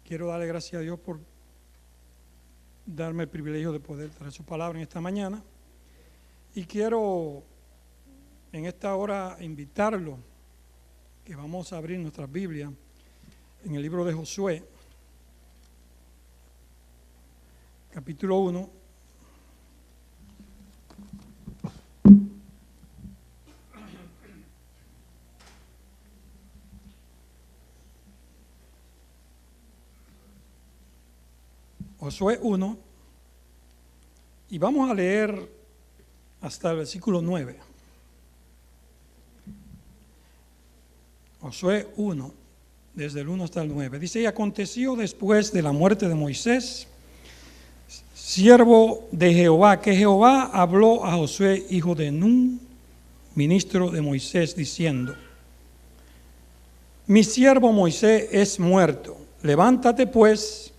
Quiero darle gracias a Dios por darme el privilegio de poder traer su palabra en esta mañana. Y quiero en esta hora invitarlo, que vamos a abrir nuestras Biblias en el libro de Josué, capítulo 1. Josué 1, y vamos a leer hasta el versículo 9. Josué 1, desde el 1 hasta el 9. Dice: y aconteció después de la muerte de Moisés, siervo de Jehová, que Jehová habló a Josué, hijo de Nun, ministro de Moisés, diciendo: mi siervo Moisés es muerto. Levántate pues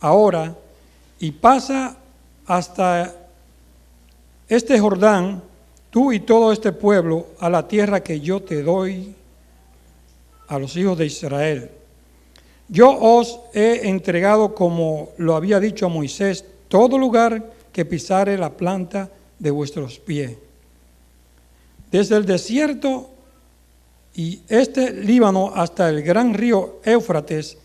ahora y pasa hasta este Jordán, tú y todo este pueblo, a la tierra que yo te doy a los hijos de Israel. Yo os he entregado, como lo había dicho a Moisés, todo lugar que pisare la planta de vuestros pies. Desde el desierto y este Líbano hasta el gran río Éufrates,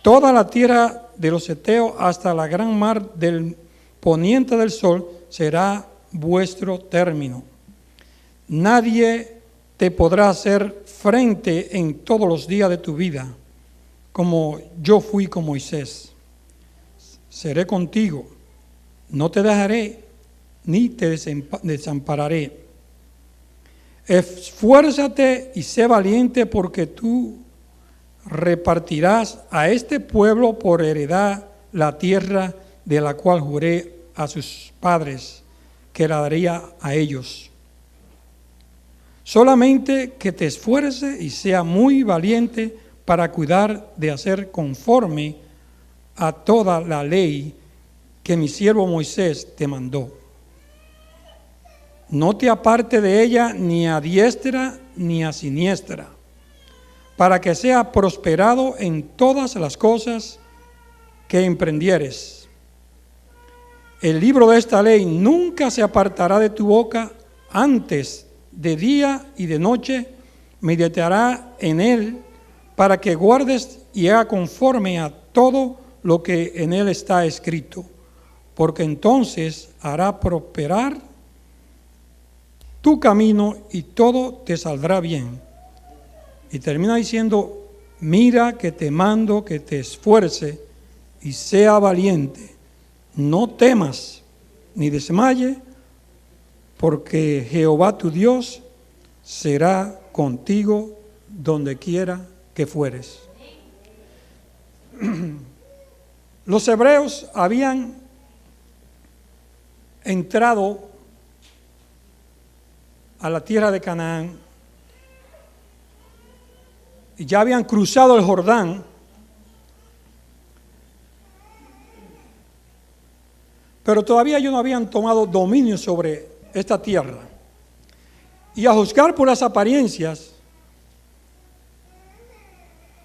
toda la tierra de los heteos hasta la gran mar del poniente del sol será vuestro término. Nadie te podrá hacer frente en todos los días de tu vida, como yo fui con Moisés. Seré contigo, no te dejaré ni te desampararé. Esfuérzate y sé valiente, porque tú repartirás a este pueblo por heredad la tierra de la cual juré a sus padres que la daría a ellos. Solamente que te esfuerces y sea muy valiente para cuidar de hacer conforme a toda la ley que mi siervo Moisés te mandó. No te aparte de ella ni a diestra ni a siniestra, para que sea prosperado en todas las cosas que emprendieres. El libro de esta ley nunca se apartará de tu boca, antes de día y de noche meditará en él, para que guardes y haga conforme a todo lo que en él está escrito, porque entonces hará prosperar tu camino y todo te saldrá bien. Y termina diciendo: mira que te mando que te esfuerce y sea valiente. No temas ni desmaye, porque Jehová tu Dios será contigo donde quiera que fueres. Los hebreos habían entrado a la tierra de Canaán y ya habían cruzado el Jordán, pero todavía ellos no habían tomado dominio sobre esta tierra. Y a juzgar por las apariencias,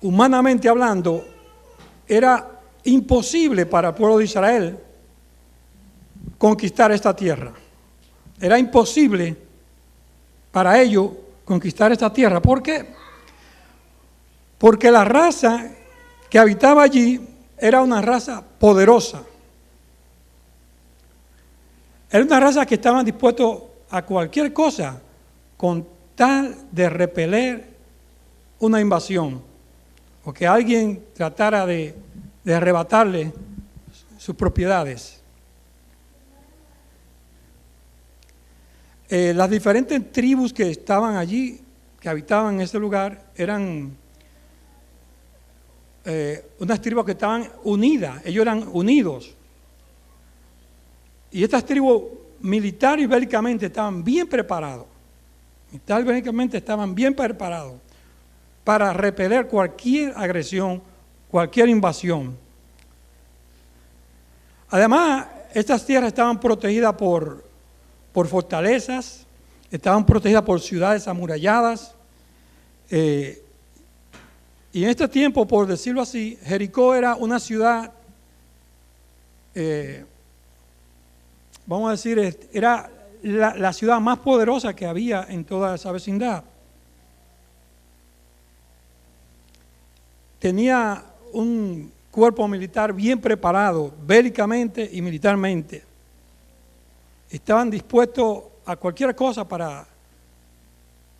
humanamente hablando, era imposible para el pueblo de Israel conquistar esta tierra. Era imposible para ellos conquistar esta tierra. ¿Por qué? Porque la raza que habitaba allí era una raza poderosa. Era una raza que estaban dispuestos a cualquier cosa con tal de repeler una invasión, o que alguien tratara de arrebatarle sus propiedades. Las diferentes tribus que estaban allí, que habitaban en ese lugar, eran unas tribus que estaban unidas, ellos eran unidos. Y estas tribus militar y bélicamente estaban bien preparados. Militar y bélicamente estaban bien preparados para repeler cualquier agresión, cualquier invasión. Además, estas tierras estaban protegidas por fortalezas, estaban protegidas por ciudades amuralladas, Y en este tiempo, por decirlo así, Jericó era una ciudad, vamos a decir, era la ciudad más poderosa que había en toda esa vecindad. Tenía un cuerpo militar bien preparado, bélicamente y militarmente. Estaban dispuestos a cualquier cosa para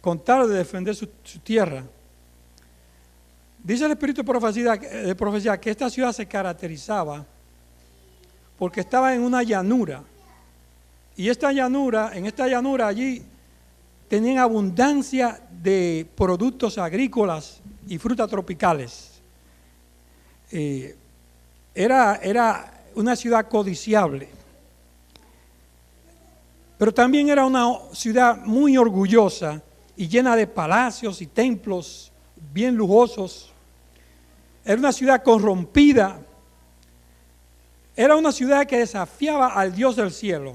contar de defender su tierra. Dice el Espíritu de profecía que esta ciudad se caracterizaba porque estaba en una llanura. Y en esta llanura allí tenían abundancia de productos agrícolas y frutas tropicales. Era una ciudad codiciable. Pero también era una ciudad muy orgullosa y llena de palacios y templos bien lujosos. Era una ciudad corrompida. Era una ciudad que desafiaba al Dios del cielo,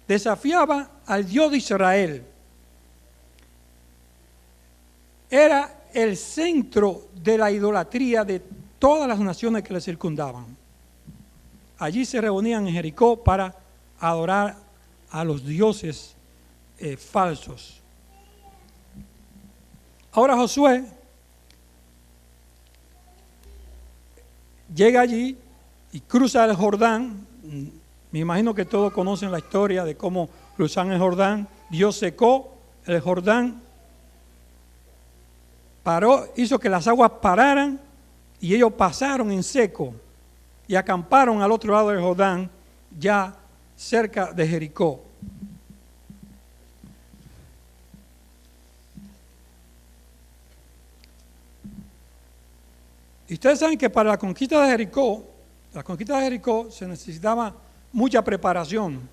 desafiaba al Dios de Israel. Era el centro de la idolatría de todas las naciones que le circundaban. Allí se reunían en Jericó para adorar a los dioses falsos. Ahora Josué llega allí y cruza el Jordán. Me imagino que todos conocen la historia de cómo cruzan el Jordán. Dios secó el Jordán, hizo que las aguas pararan y ellos pasaron en seco y acamparon al otro lado del Jordán, ya cerca de Jericó. Y ustedes saben que para la conquista de Jericó se necesitaba mucha preparación.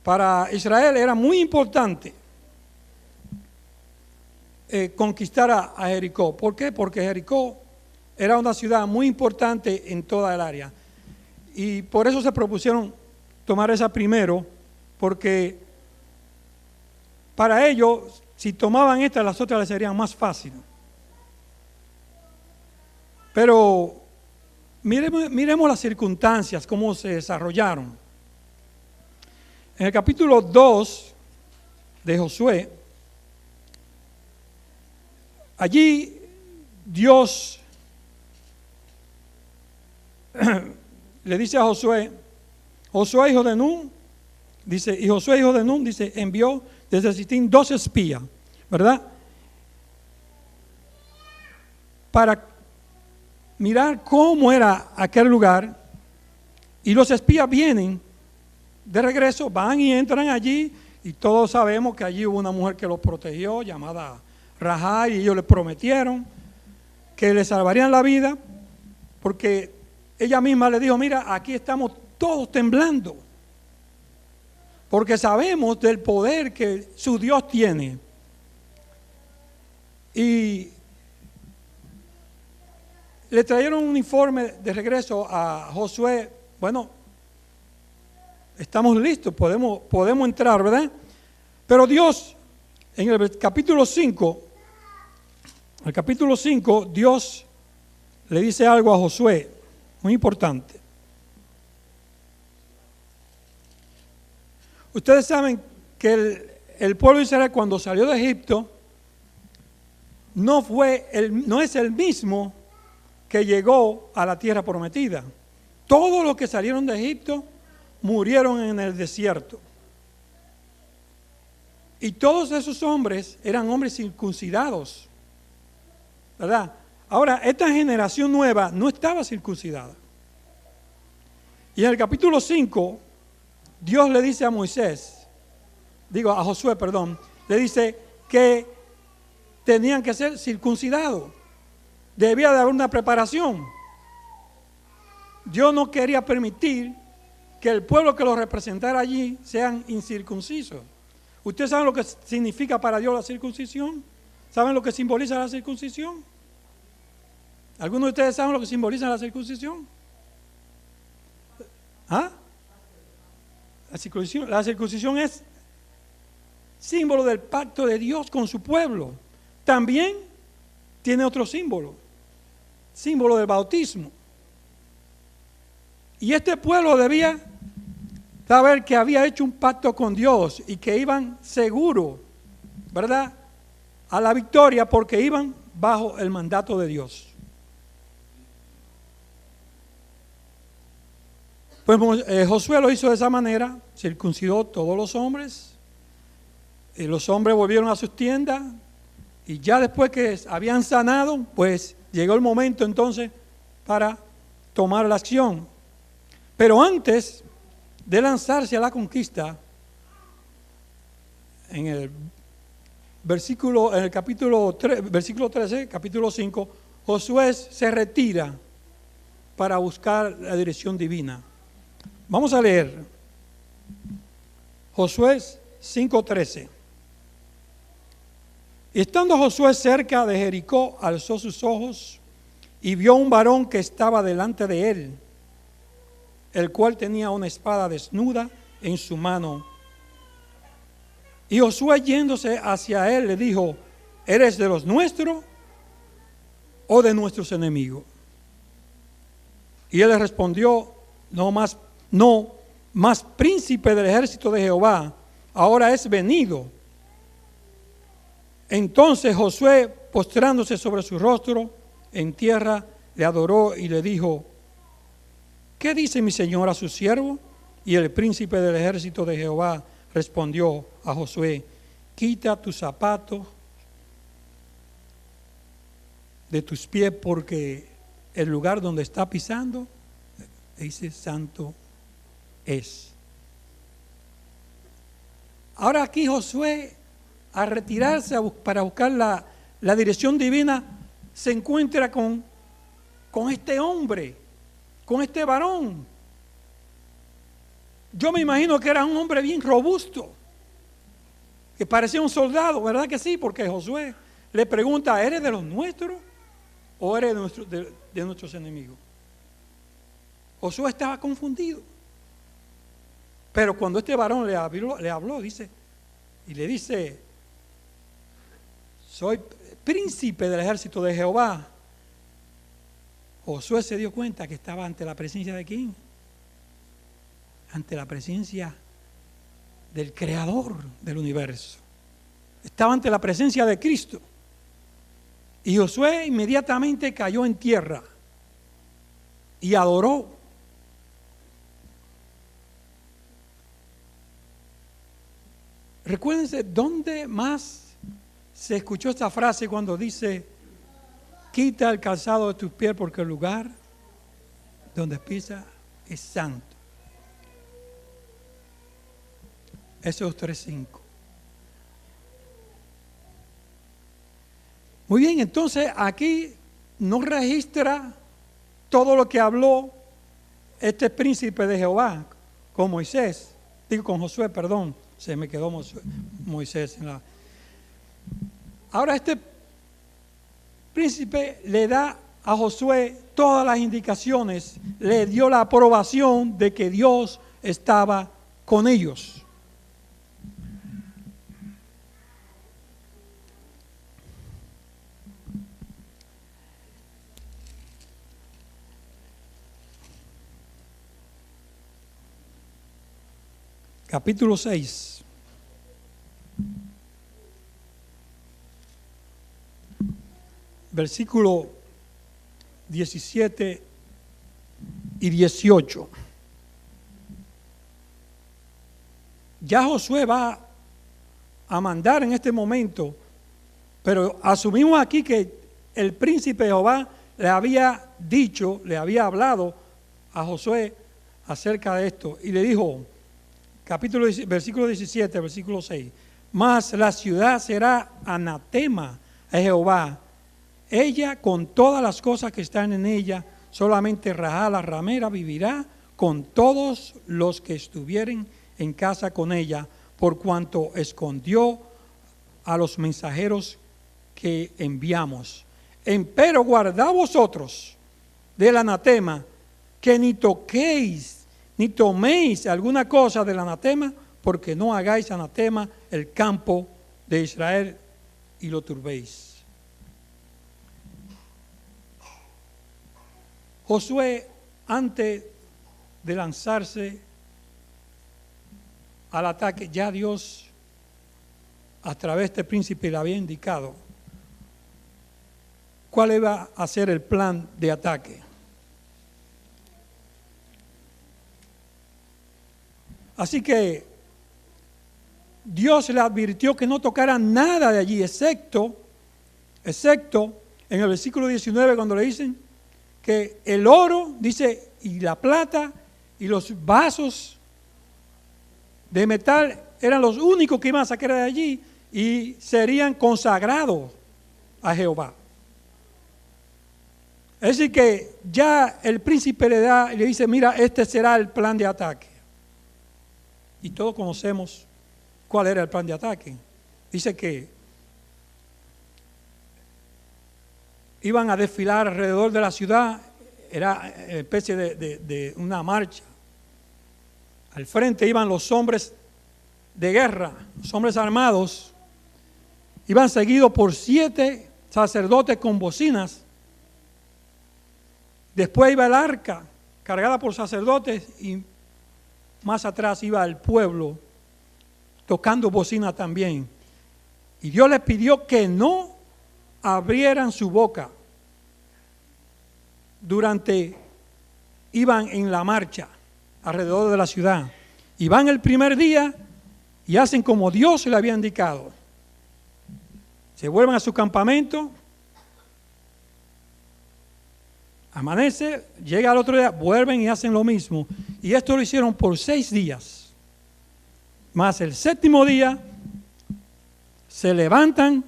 Para Israel era muy importante conquistar a Jericó. ¿Por qué? Porque Jericó era una ciudad muy importante en toda el área. Y por eso se propusieron tomar esa primero, porque para ellos, si tomaban esta, las otras les serían más fácil. Pero miremos las circunstancias, cómo se desarrollaron. En el capítulo 2 de Josué, allí Dios le dice a Josué hijo de Nun, dice, y Josué hijo de Nun, dice, envió desde Sitín 2 espías, ¿verdad? Para mirar cómo era aquel lugar, y los espías vienen de regreso, van y entran allí, y todos sabemos que allí hubo una mujer que los protegió, llamada Rahab, y ellos le prometieron que le salvarían la vida, porque ella misma le dijo, mira, aquí estamos todos temblando, porque sabemos del poder que su Dios tiene. Y le trajeron un informe de regreso a Josué. Bueno, estamos listos, podemos entrar, ¿verdad? Pero Dios, en el capítulo 5, Dios le dice algo a Josué, muy importante. Ustedes saben que el pueblo de Israel cuando salió de Egipto no es el mismo que llegó a la tierra prometida. Todos los que salieron de Egipto murieron en el desierto. Y todos esos hombres eran hombres circuncidados, ¿verdad? Ahora, esta generación nueva no estaba circuncidada. Y en el capítulo 5, Dios le dice a Josué, le dice que tenían que ser circuncidados. Debía de haber una preparación. Dios no quería permitir que el pueblo que los representara allí sean incircuncisos. ¿Ustedes saben lo que significa para Dios la circuncisión? ¿Saben lo que simboliza la circuncisión? ¿Algunos de ustedes saben lo que simboliza la circuncisión? ¿Ah? La circuncisión es símbolo del pacto de Dios con su pueblo. También tiene otro símbolo. símbolo del bautismo. Y este pueblo debía saber que había hecho un pacto con Dios y que iban seguros, ¿verdad?, a la victoria porque iban bajo el mandato de Dios. Pues Josué lo hizo de esa manera, circuncidó todos los hombres, y los hombres volvieron a sus tiendas, y ya después que habían sanado, pues llegó el momento entonces para tomar la acción. Pero antes de lanzarse a la conquista, en el capítulo 3, versículo 13, capítulo 5, Josué se retira para buscar la dirección divina. Vamos a leer Josué 5:13. Estando Josué cerca de Jericó, alzó sus ojos y vio un varón que estaba delante de él, el cual tenía una espada desnuda en su mano. Y Josué, yéndose hacia él, le dijo: ¿eres de los nuestros o de nuestros enemigos? Y él le respondió: no más príncipe del ejército de Jehová, ahora es venido. Entonces Josué, postrándose sobre su rostro en tierra, le adoró y le dijo: ¿qué dice mi señor a su siervo? Y el príncipe del ejército de Jehová respondió a Josué: quita tus zapatos de tus pies, porque el lugar donde está pisando, dice, santo es. Ahora aquí Josué, al retirarse para buscar la dirección divina, se encuentra con este hombre, con este varón. Yo me imagino que era un hombre bien robusto, que parecía un soldado, ¿verdad que sí? Porque Josué le pregunta: ¿eres de los nuestros o eres de nuestros enemigos? Josué estaba confundido. Pero cuando este varón le habló, dice, y le dice: soy príncipe del ejército de Jehová, Josué se dio cuenta que estaba ante la presencia de ¿quién? Ante la presencia del Creador del universo. Estaba ante la presencia de Cristo. Y Josué inmediatamente cayó en tierra y adoró. Recuérdense, ¿dónde más se escuchó esta frase cuando dice: quita el calzado de tus pies porque el lugar donde pisa es santo? Éxodo 3:5. Muy bien, entonces aquí nos registra todo lo que habló este príncipe de Jehová con Moisés, con Josué, perdón, se me quedó Moisés en la... Ahora este príncipe le da a Josué todas las indicaciones, le dio la aprobación de que Dios estaba con ellos. Capítulo 6. Versículo 17 y 18. Ya Josué va a mandar en este momento, pero asumimos aquí que el príncipe de Jehová le había dicho, le había hablado a Josué acerca de esto, y le dijo, versículo 17, versículo 6, mas la ciudad será anatema a Jehová, ella con todas las cosas que están en ella, solamente Rahab la ramera vivirá con todos los que estuvieren en casa con ella, por cuanto escondió a los mensajeros que enviamos. Empero guardad vosotros del anatema, que ni toquéis ni toméis alguna cosa del anatema, porque no hagáis anatema el campo de Israel y lo turbéis. Josué, antes de lanzarse al ataque, ya Dios, a través de este príncipe, le había indicado cuál iba a ser el plan de ataque. Así que Dios le advirtió que no tocara nada de allí, excepto en el versículo 19, cuando le dicen que el oro, dice, y la plata y los vasos de metal eran los únicos que iban a sacar de allí y serían consagrados a Jehová. Es decir, que ya el príncipe le da y le dice, mira, este será el plan de ataque. Y todos conocemos cuál era el plan de ataque. Dice que iban a desfilar alrededor de la ciudad, era especie de una marcha. Al frente iban los hombres de guerra, los hombres armados, iban seguidos por 7 sacerdotes con bocinas. Después iba el arca, cargada por sacerdotes, y más atrás iba el pueblo, tocando bocina también. Y Dios les pidió que no abrieran su boca iban en la marcha alrededor de la ciudad. Y van el primer día y hacen como Dios le había indicado. Se vuelven a su campamento, amanece, llega al otro día, vuelven y hacen lo mismo. Y esto lo hicieron por 6 días. Más el 7º día se levantan,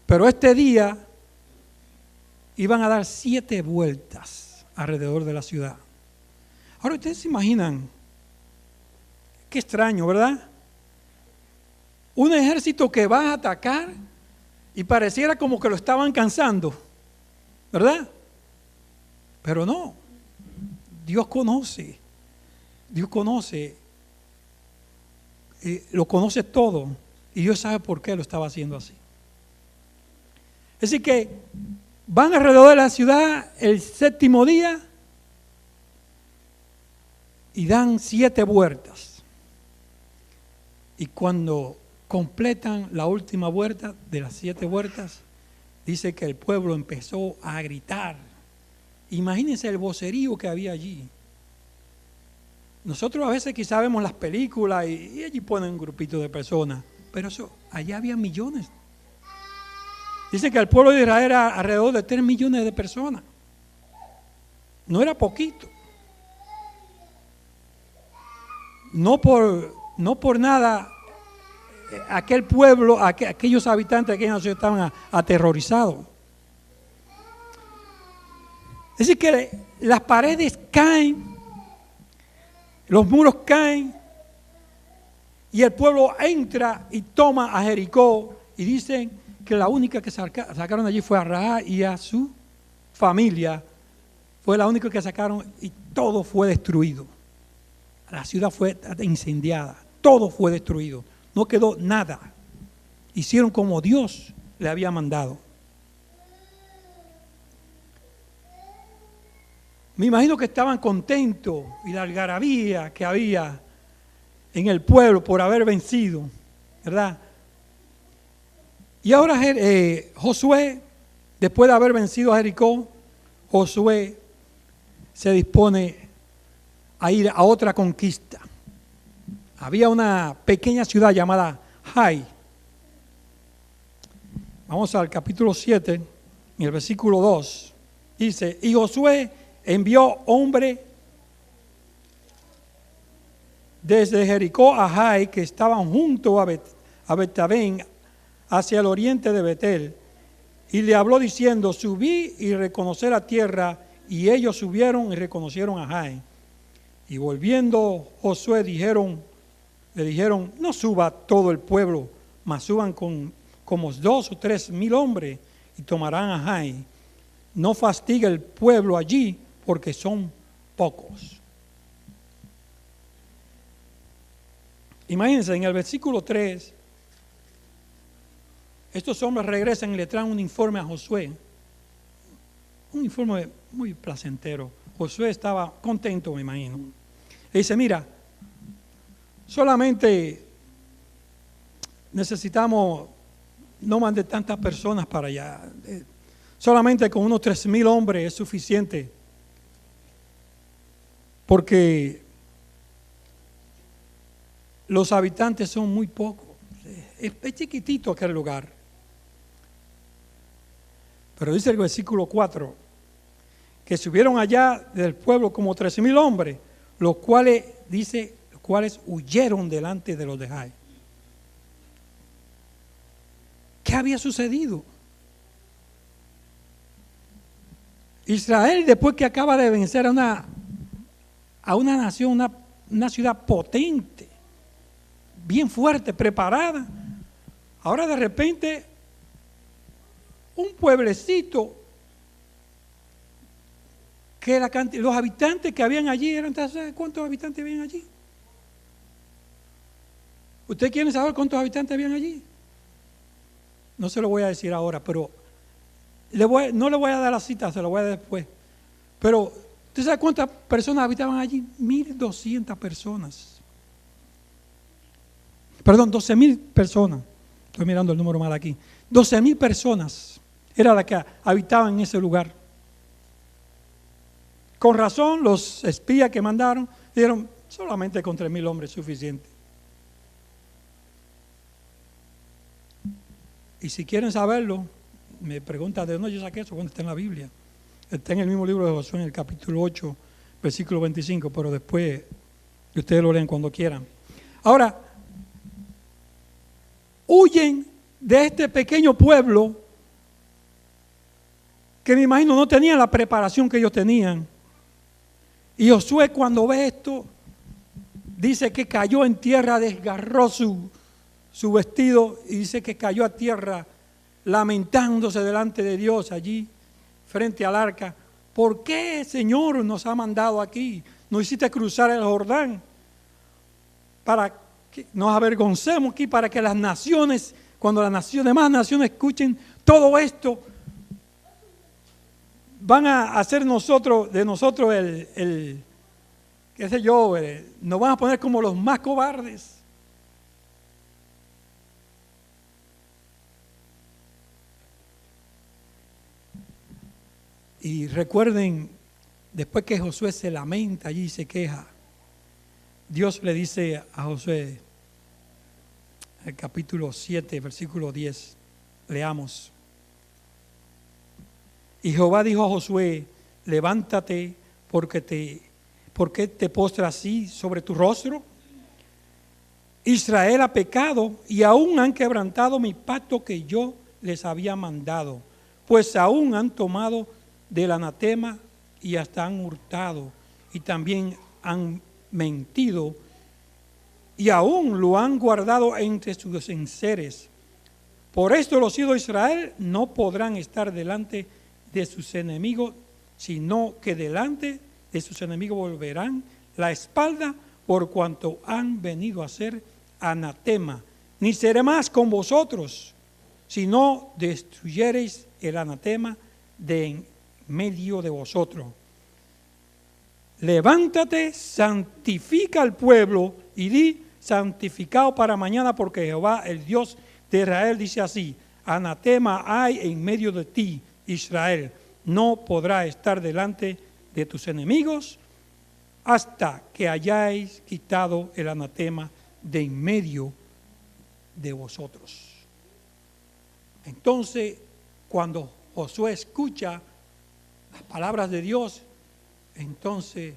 pero este día iban a dar 7 vueltas alrededor de la ciudad. Ahora ustedes se imaginan, qué extraño, ¿verdad? Un ejército que va a atacar y pareciera como que lo estaban cansando, ¿verdad? Pero no, Dios conoce, lo conoce todo y Dios sabe por qué lo estaba haciendo así. Es decir que van alrededor de la ciudad el 7º día y dan 7 vueltas. Y cuando completan la última vuelta de las 7 vueltas, dice que el pueblo empezó a gritar. Imagínense el vocerío que había allí. Nosotros a veces quizá vemos las películas y allí ponen un grupito de personas, pero allá había millones. Dice que el pueblo de Israel era alrededor de 3 millones de personas. No era poquito. No por nada aquel pueblo, aquellos habitantes de aquella nación estaban aterrorizados. Es decir que las paredes caen, los muros caen y el pueblo entra y toma a Jericó y dicen que la única que sacaron allí fue a Rahab y a su familia. Fue la única que sacaron y todo fue destruido. La ciudad fue incendiada, todo fue destruido, no quedó nada. Hicieron como Dios le había mandado. Me imagino que estaban contentos y la algarabía que había en el pueblo por haber vencido, ¿verdad? Y ahora Josué, después de haber vencido a Jericó, Josué se dispone a ir a otra conquista. Había una pequeña ciudad llamada Hai. Vamos al capítulo 7, en el versículo 2. Dice, y Josué envió hombre desde Jericó a Hai, que estaban junto a Betabén, hacia el oriente de Betel, y le habló diciendo, subí y reconocí la tierra, y ellos subieron y reconocieron a Hai. Y volviendo Josué le dijeron, no suba todo el pueblo, mas suban como 2 o 3 mil hombres y tomarán a Hai. No fastigue el pueblo allí, porque son pocos. Imagínense, en el versículo 3, estos hombres regresan y le traen un informe a Josué. Un informe muy placentero. Josué estaba contento, me imagino. Y dice, mira, solamente necesitamos no mandar tantas personas para allá. Solamente con unos 3,000 hombres es suficiente. Porque los habitantes son muy pocos. Es chiquitito aquel lugar. Pero dice el versículo 4, que subieron allá del pueblo como 13,000 hombres, los cuales huyeron delante de los de Jai. ¿Qué había sucedido? Israel, después que acaba de vencer a una nación, una ciudad potente, bien fuerte, preparada, ahora de repente un pueblecito que los habitantes que habían allí eran, ¿sabe cuántos habitantes habían allí? ¿Usted quiere saber cuántos habitantes habían allí? No se lo voy a decir ahora, pero no le voy a dar la cita, se lo voy a dar después. Pero, ¿usted sabe cuántas personas habitaban allí? 1,200 personas. Perdón, 12,000 personas. Estoy mirando el número mal aquí. 12,000 personas era la que habitaban en ese lugar. Con razón, los espías que mandaron dijeron, solamente con 3,000 hombres es suficiente. Y si quieren saberlo, me preguntan de dónde yo saqué eso, cuando está en la Biblia. Está en el mismo libro de Josué, en el capítulo 8, versículo 25, pero después ustedes lo leen cuando quieran. Ahora, huyen de este pequeño pueblo que me imagino no tenían la preparación que ellos tenían. Y Josué, cuando ve esto, dice que cayó en tierra, desgarró su vestido y dice que cayó a tierra lamentándose delante de Dios allí frente al arca. ¿Por qué, Señor, nos ha mandado aquí? Nos hiciste cruzar el Jordán para que nos avergoncemos aquí, para que las naciones, cuando las demás naciones escuchen todo esto, van a hacer de nosotros qué sé yo, nos van a poner como los más cobardes. Y recuerden, después que Josué se lamenta allí y se queja, Dios le dice a Josué, el capítulo 7, versículo 10, leamos. Y Jehová dijo a Josué, levántate, ¿por qué te postras así sobre tu rostro? Israel ha pecado y aún han quebrantado mi pacto que yo les había mandado, pues aún han tomado del anatema y hasta han hurtado y también han mentido y aún lo han guardado entre sus enseres. Por esto los hijos de Israel no podrán estar delante de sus enemigos, sino que delante de sus enemigos volverán la espalda por cuanto han venido a ser anatema. Ni seré más con vosotros, si no destruyereis el anatema de en medio de vosotros. Levántate, santifica al pueblo y di, santificado para mañana, porque Jehová, el Dios de Israel, dice así, anatema hay en medio de ti, Israel, no podrá estar delante de tus enemigos hasta que hayáis quitado el anatema de en medio de vosotros. Entonces, cuando Josué escucha las palabras de Dios, entonces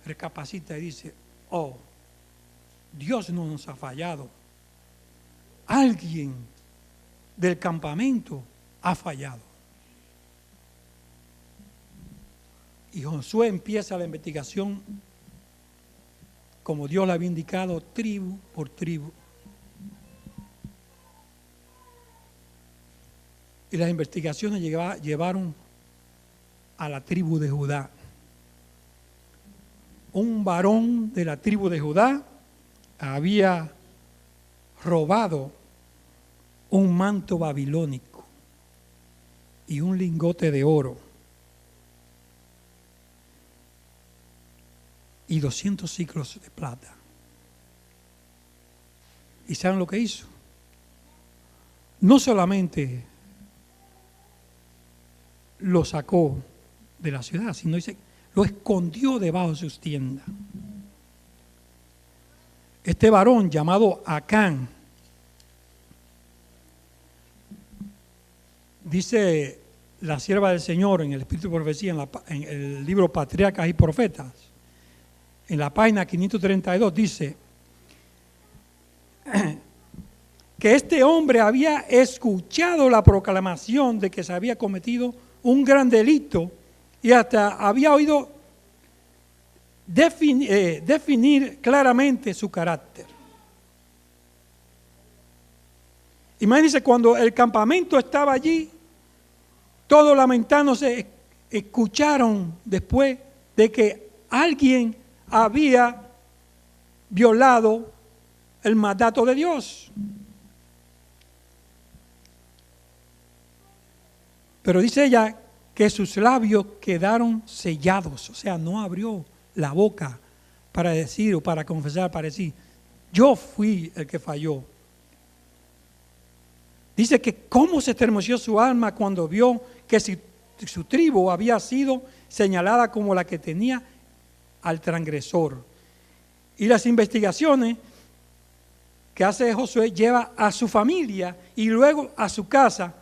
recapacita y dice, oh, Dios no nos ha fallado. Alguien del campamento ha fallado. Y Josué empieza la investigación como Dios le había indicado, tribu por tribu. Y las investigaciones llevaron a la tribu de Judá. Un varón de la tribu de Judá había robado un manto babilónico y un lingote de oro. y 200 siclos de plata. ¿Y saben lo que hizo? No solamente lo sacó de la ciudad, sino dice, lo escondió debajo de sus tiendas. Este varón llamado Acán, dice la sierva del Señor en el Espíritu de Profecía, en el libro Patriarcas y Profetas, en la página 532, dice que este hombre había escuchado la proclamación de que se había cometido un gran delito y hasta había oído definir claramente su carácter. Imagínense cuando el campamento estaba allí, todos lamentándose, escucharon después de que alguien había violado el mandato de Dios. Pero dice ella que sus labios quedaron sellados, o sea, no abrió la boca para decir o para confesar, para decir, yo fui el que falló. Dice que cómo se estremeció su alma cuando vio que su tribu había sido señalada como la que tenía al transgresor. Y las investigaciones que hace Josué lleva a su familia y luego a su casa,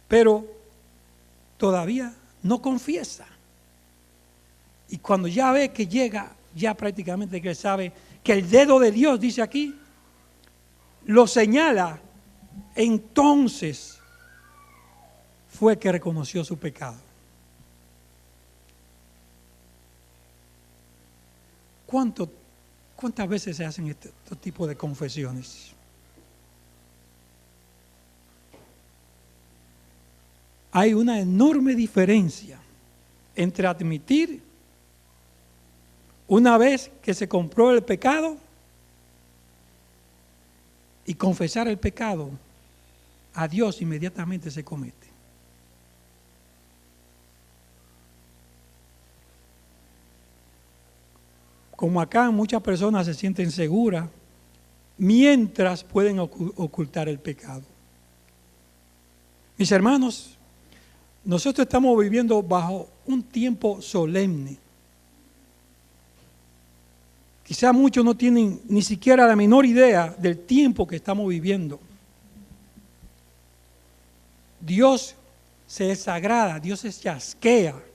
pero todavía no confiesa. Y cuando ya ve que llega, ya prácticamente que sabe que el dedo de Dios, dice aquí, lo señala, entonces fue que reconoció su pecado. ¿Cuántas veces se hacen este tipo de confesiones? Hay una enorme diferencia entre admitir una vez que se compró el pecado y confesar el pecado a Dios inmediatamente se comete. Como acá muchas personas se sienten seguras mientras pueden ocultar el pecado. Mis hermanos, nosotros estamos viviendo bajo un tiempo solemne. Quizá muchos no tienen ni siquiera la menor idea del tiempo que estamos viviendo. Dios se desagrada, Dios se chasquea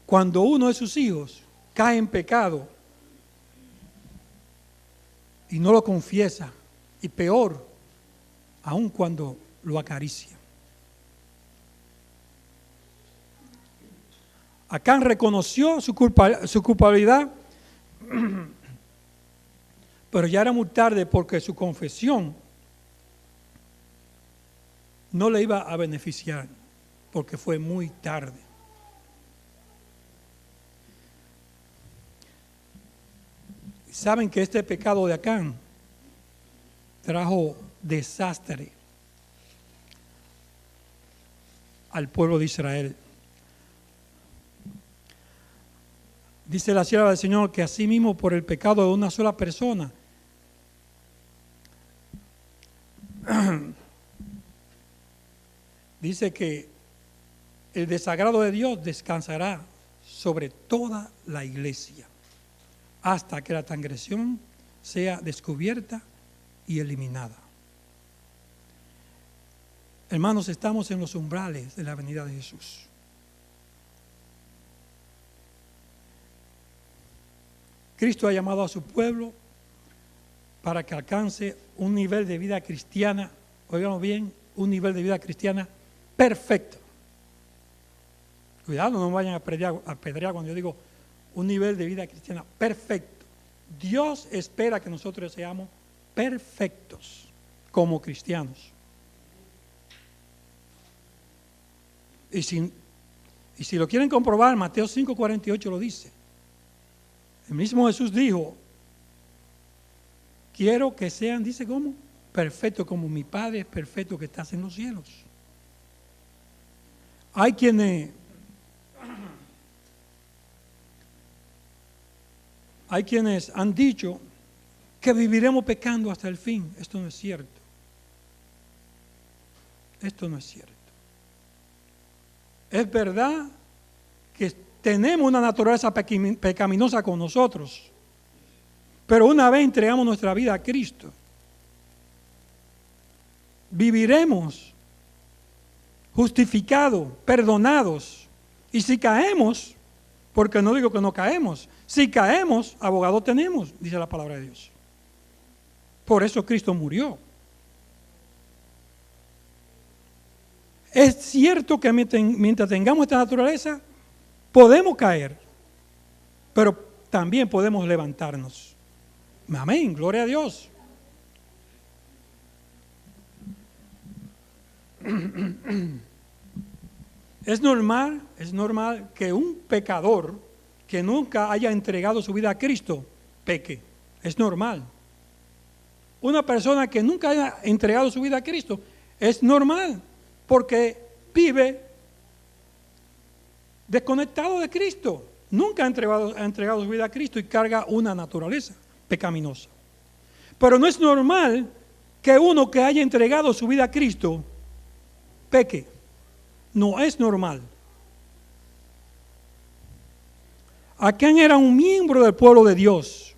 cuando uno de sus hijos cae en pecado y no lo confiesa, y peor, aun cuando lo acaricia. Acán reconoció su culpabilidad, pero ya era muy tarde porque su confesión no le iba a beneficiar, porque fue muy tarde. Saben que este pecado de Acán trajo desastre al pueblo de Israel. Dice la sierva del Señor que así mismo por el pecado de una sola persona dice que el desagrado de Dios descansará sobre toda la iglesia hasta que la transgresión sea descubierta y eliminada. Hermanos, estamos en los umbrales de la venida de Jesús. Cristo ha llamado a su pueblo para que alcance un nivel de vida cristiana, oigan bien, un nivel de vida cristiana perfecto. Cuidado, no me vayan a apedrear cuando yo digo un nivel de vida cristiana perfecto. Dios espera que nosotros seamos perfectos como cristianos. Y si lo quieren comprobar, Mateo 5:48 lo dice. El mismo Jesús dijo, quiero que sean, dice cómo, perfectos como mi Padre es perfecto que estás en los cielos. Hay quienes hay quienes han dicho que viviremos pecando hasta el fin. Esto no es cierto. Esto no es cierto. Es verdad que tenemos una naturaleza pecaminosa con nosotros, pero una vez entregamos nuestra vida a Cristo, viviremos justificados, perdonados, y si caemos, porque no digo que no caemos, si caemos, abogado tenemos, dice la palabra de Dios. Por eso Cristo murió. Es cierto que mientras tengamos esta naturaleza, podemos caer, pero también podemos levantarnos. Amén, gloria a Dios. Es normal que un pecador que nunca haya entregado su vida a Cristo peque. Es normal. Una persona que nunca haya entregado su vida a Cristo es normal, porque vive desconectado de Cristo. Nunca ha entregado su vida a Cristo y carga una naturaleza pecaminosa. Pero no es normal que uno que haya entregado su vida a Cristo peque. No es normal. Acán era un miembro del pueblo de Dios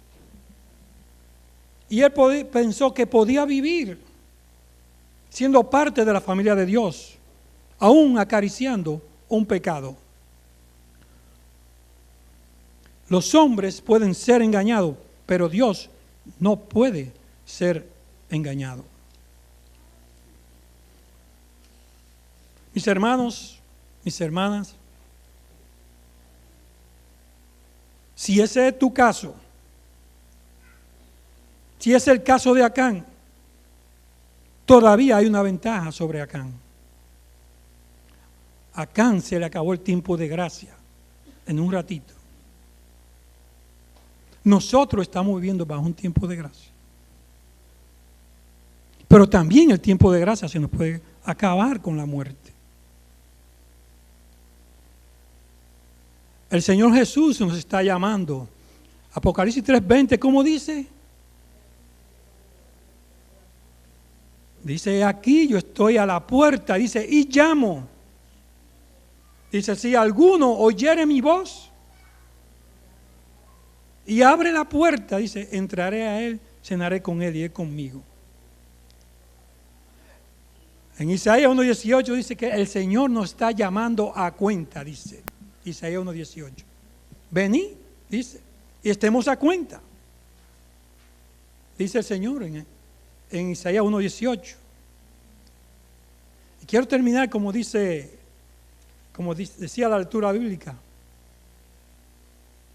y él pensó que podía vivir siendo parte de la familia de Dios, aún acariciando un pecado. Los hombres pueden ser engañados, pero Dios no puede ser engañado. Mis hermanos, mis hermanas, si ese es tu caso, si es el caso de Acán, todavía hay una ventaja sobre Acán. Acán se le acabó el tiempo de gracia en un ratito. Nosotros estamos viviendo bajo un tiempo de gracia. Pero también el tiempo de gracia se nos puede acabar con la muerte. El Señor Jesús nos está llamando. Apocalipsis 3:20, ¿cómo dice? Dice, aquí yo estoy a la puerta, dice, y llamo. Dice, si alguno oyere mi voz y abre la puerta, dice, entraré a él, cenaré con él y él conmigo. En Isaías 1:18 dice que el Señor nos está llamando a cuenta, dice Isaías 1:18. Vení, dice, y estemos a cuenta. Dice el Señor en Isaías 1:18. Y quiero terminar como decía la lectura bíblica.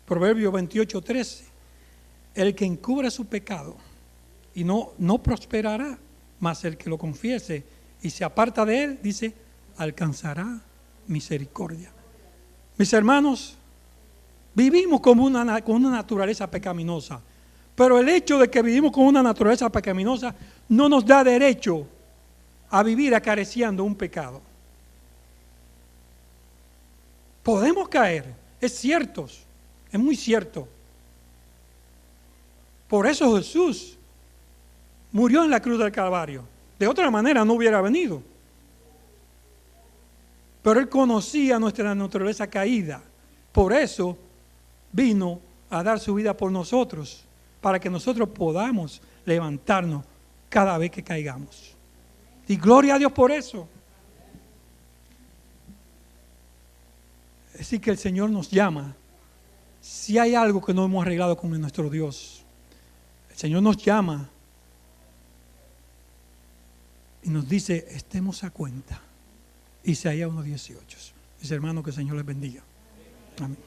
Proverbios 28:13. El que encubra su pecado y no prosperará, mas el que lo confiese y se aparta de él, dice, alcanzará misericordia. Mis hermanos, vivimos con una naturaleza pecaminosa, pero el hecho de que vivimos con una naturaleza pecaminosa no nos da derecho a vivir acariciando un pecado. Podemos caer, es cierto, es muy cierto. Por eso Jesús murió en la cruz del Calvario. De otra manera no hubiera venido. Pero Él conocía nuestra naturaleza caída. Por eso vino a dar su vida por nosotros, para que nosotros podamos levantarnos cada vez que caigamos. Y gloria a Dios por eso. Así que el Señor nos llama. Si hay algo que no hemos arreglado con nuestro Dios, el Señor nos llama y nos dice, estemos a cuenta. Isaías 1:18. Mis hermanos, que el Señor les bendiga. Amén.